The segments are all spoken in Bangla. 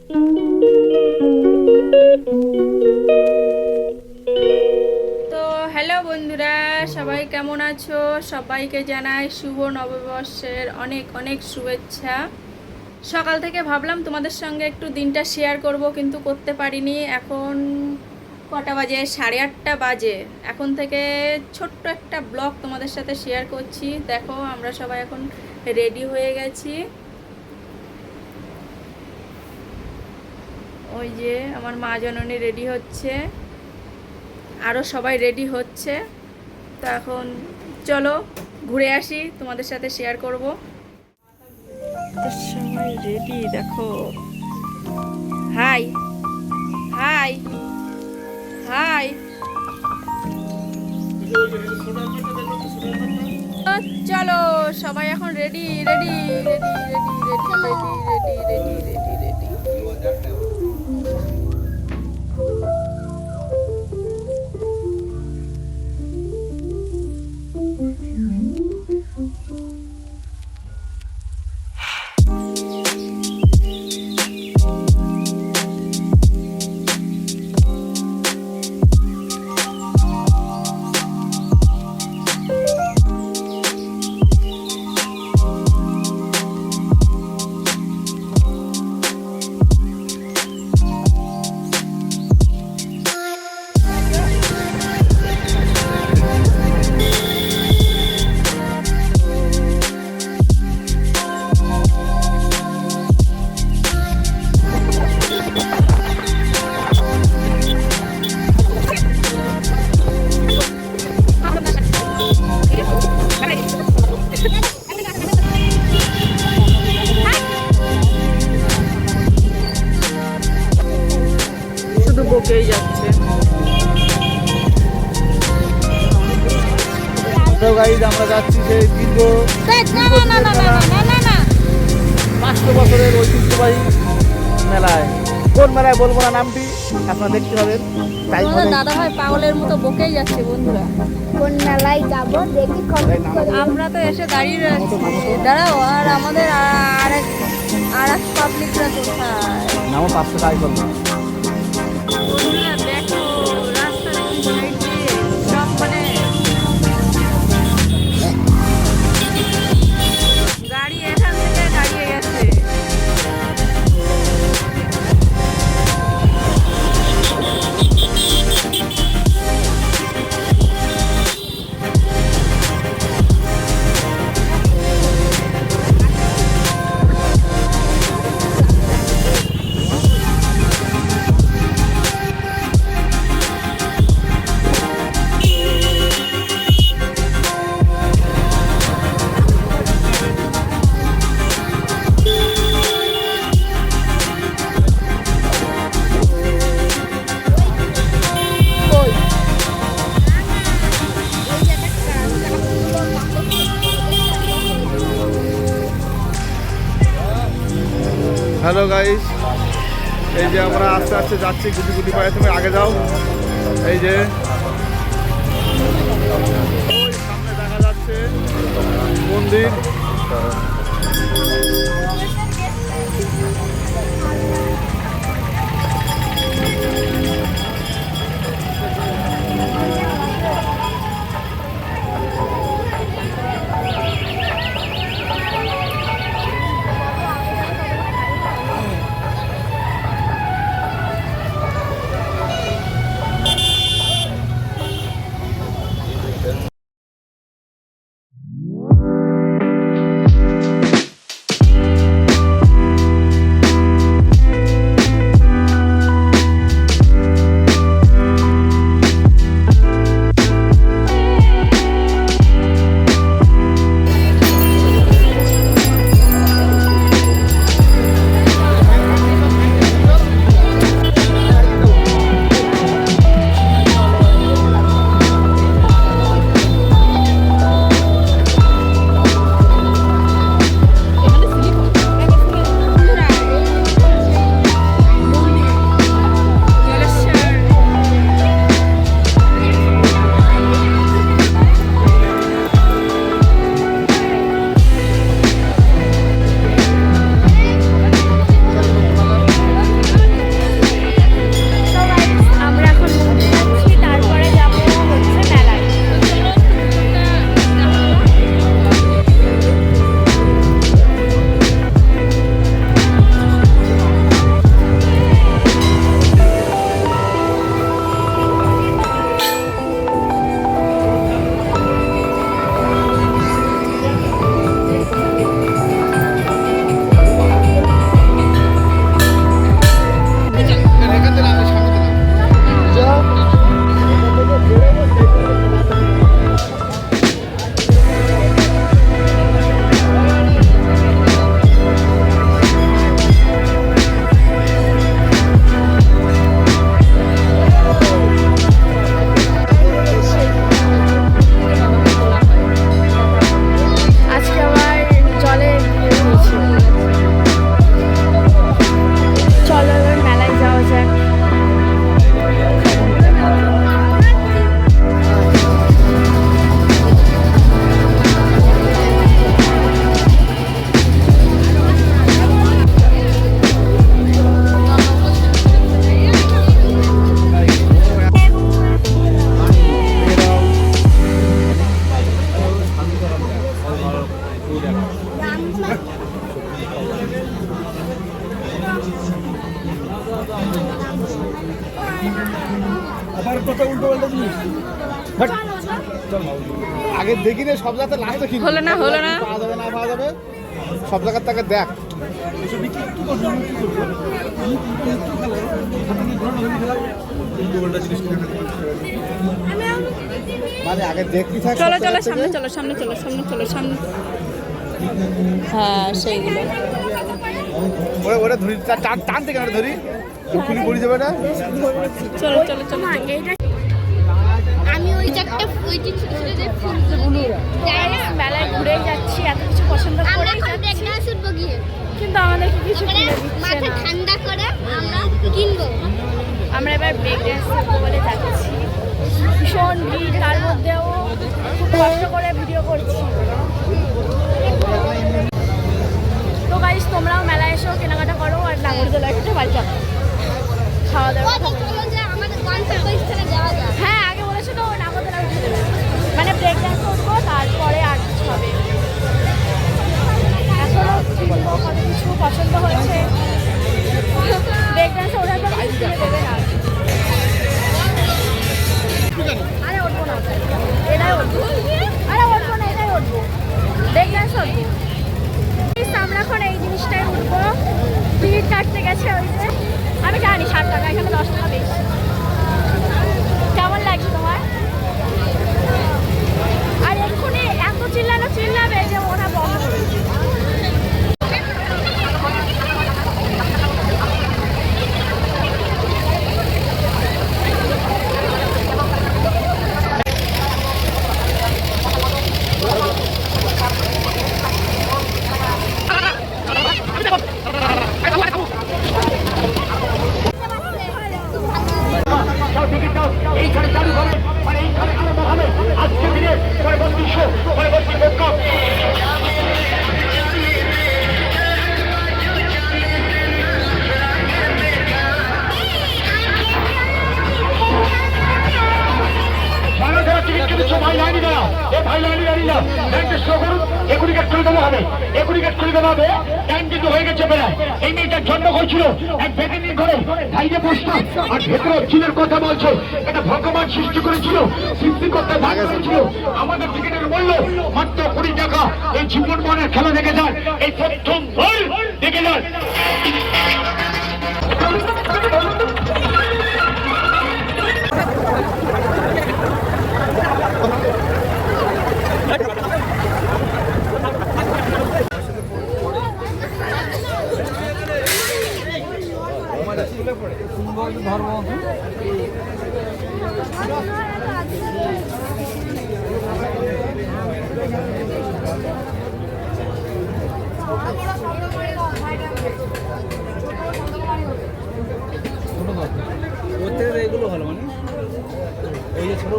তো হ্যালো বন্ধুরা, সবাই কেমন আছো? সবাইকে জানাই শুভ নববর্ষের অনেক অনেক শুভেচ্ছা। সকাল থেকে ভাবলাম তোমাদের সঙ্গে একটু দিনটা শেয়ার করব, কিন্তু করতে পারিনি। এখন কটা বাজে? 8:30 বাজে। এখন থেকে ছোট্ট একটা ব্লগ তোমাদের সাথে শেয়ার করছি। দেখো, আমরা সবাই এখন রেডি হয়ে গেছি। ওই যে আমার মা জননী রেডি হচ্ছে, আরও সবাই রেডি হচ্ছে। তো এখন চলো ঘুরে আসি, তোমাদের সাথে শেয়ার করব। সবাই রেডি, দেখো। High high high. চলো সবাই এখন ready ready ready ready ready ready ready ready ready ready. শুধু বকেই যাচ্ছে। আমরা যাচ্ছি সেই দীর্ঘ 500 বছরের ঐতিহ্যবাহী মেলায়। কোন মেলায় বলবো না নামটি, আপনারা দেখতে পাবেন। দাদা ভাই পাগলের মতো বকেই যাচ্ছে বন্ধুরা। কোন মেলায় যাবো দেখি আমরা তো এসে দাঁড়িয়ে আছি, দাঁড়াও। আর আমাদের আর এক পাবলিকরা কোথায়? নামও 500 টাকা করবো। বন্ধুরা দেখো, রাস্তার সাইডে সব মানে গাড়ি এখান থেকে দাঁড়িয়ে গেছে। হ্যালো গাইস, এই যে আমরা আস্তে আস্তে যাচ্ছি গুটি গুটি পায়ে। তুমি আগে যাও। এই যে ওই সামনে দেখা যাচ্ছে মন্দির। আবার কথা উল্টো পাল্টা জিনিস আগে দেখি রে সব জায়গাতে লাস্টে কি হলো না পাওয়া যাবে না পাওয়া যাবে সব জায়গার থেকে দেখ মানে আগে দেখি থাক চলো সামনে চলো সামনে। হ্যাঁ সেইগুলো ওরা ধরি টান থেকে আমরা ধরি খুলি পড়ে যাবে না চলো আমি ওই যে একটা ওই যে ছোট ছোট যে ফুলগুলো মেলায় ঘুরে যাচ্ছি, এত কিছু পছন্দ আমরা করে এখন দেখনা শুনবো গিয়ে কিন্তু আমাদেরকে কিছু মানে কিনে দিচ্ছে মাথা না। ঠান্ডা করে আমরা কিনবো। আমরা এবার ব্রেক ড্যান্স করবো বলে যাচ্ছি, ভীষণ ভিড়, তার মধ্যেও খুব কষ্ট করে ভিডিও করছি। তো গাইস তোমরাও মেলায় এসো, কেনাকাটা করো আর নাগরদোলা একটু বাড়ি যাবো, খাওয়া দাওয়া কত চলো যে আমাদের গন্তব্যস্থলে যাওয়া যায়। হ্যাঁ আগে বলেছো তো নাগরদোলা উঠে দেবে, মানে ব্রেক ড্যান্স করবো তারপরে আর কিছু হবে। এখনো কিনবো, কত কিছু পছন্দ হয়েছে। ব্রেক ড্যান্সে ওঠার পর কিছু কিনে দেবে না। আরে উঠবো না, এটাই উঠবো। আরে উঠবো না, এটাই উঠবো, ব্রেক ড্যান্স উঠবো। আমরা এখন এই জিনিসটাই উঠবো। টিকিট কাটতে গেছে ওই যে, আমি জানি 60 টাকা, এখানে 10 টাকা বেশি। কেমন লাগছে তোমার? আর এক্ষুনি এত চিল্লাবে যে ওরা বন্ধ করে দিবে। কথা বলছে এটা ভগবান সৃষ্টি করেছিল, সৃষ্টিকর্তা ভাগ করেছিল। আমাদের টিকিটের মূল্য মাত্র 20 টাকা। এই জীবন মনের খেলা দেখে যান, এই প্রথম দেখে যান। এগুলো ভালো মানে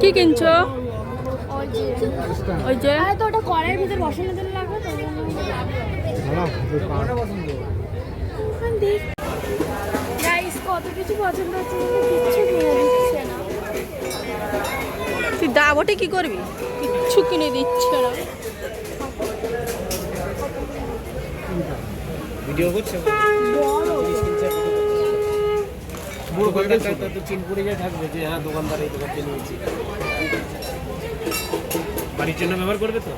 কি কিনছো? ওই যে আরে তো ওটা কড়াইয়ের ভিতর বসানোর জন্য লাগবে তো। গাইস কত কিছু পছন্দ হচ্ছে কিন্তু কিচ্ছু কিনে দিচ্ছে না। তুই দাবটে কি করবি? কিচ্ছু কিনে দিচ্ছে না। ভিডিও করছে পুরো কলকাতাটা তো চিন পড়ে যায় থাকবে যে হ্যাঁ দোকানদার এই দোকান নিয়েছি, বাড়ির জন্য ব্যবহার করবে তো।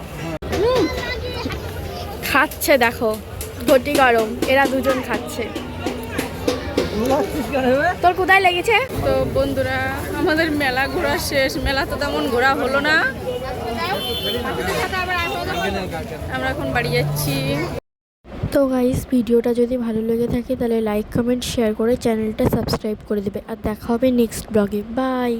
খাচ্ছে দেখো, ঘটি গরম, এরা দুজন খাচ্ছে। তোর কোথায় লেগেছে? তো বন্ধুরা আমাদের মেলা ঘোরা শেষ, মেলা তো তেমন ঘোরা হলো না, আমরা এখন বাড়ি যাচ্ছি। তো গাইস ভিডিওটা যদি ভালো লেগে থাকে তাহলে লাইক কমেন্ট শেয়ার করে চ্যানেলটা সাবস্ক্রাইব করে দেবে, আর দেখা হবে নেক্সট ব্লগে। বাই।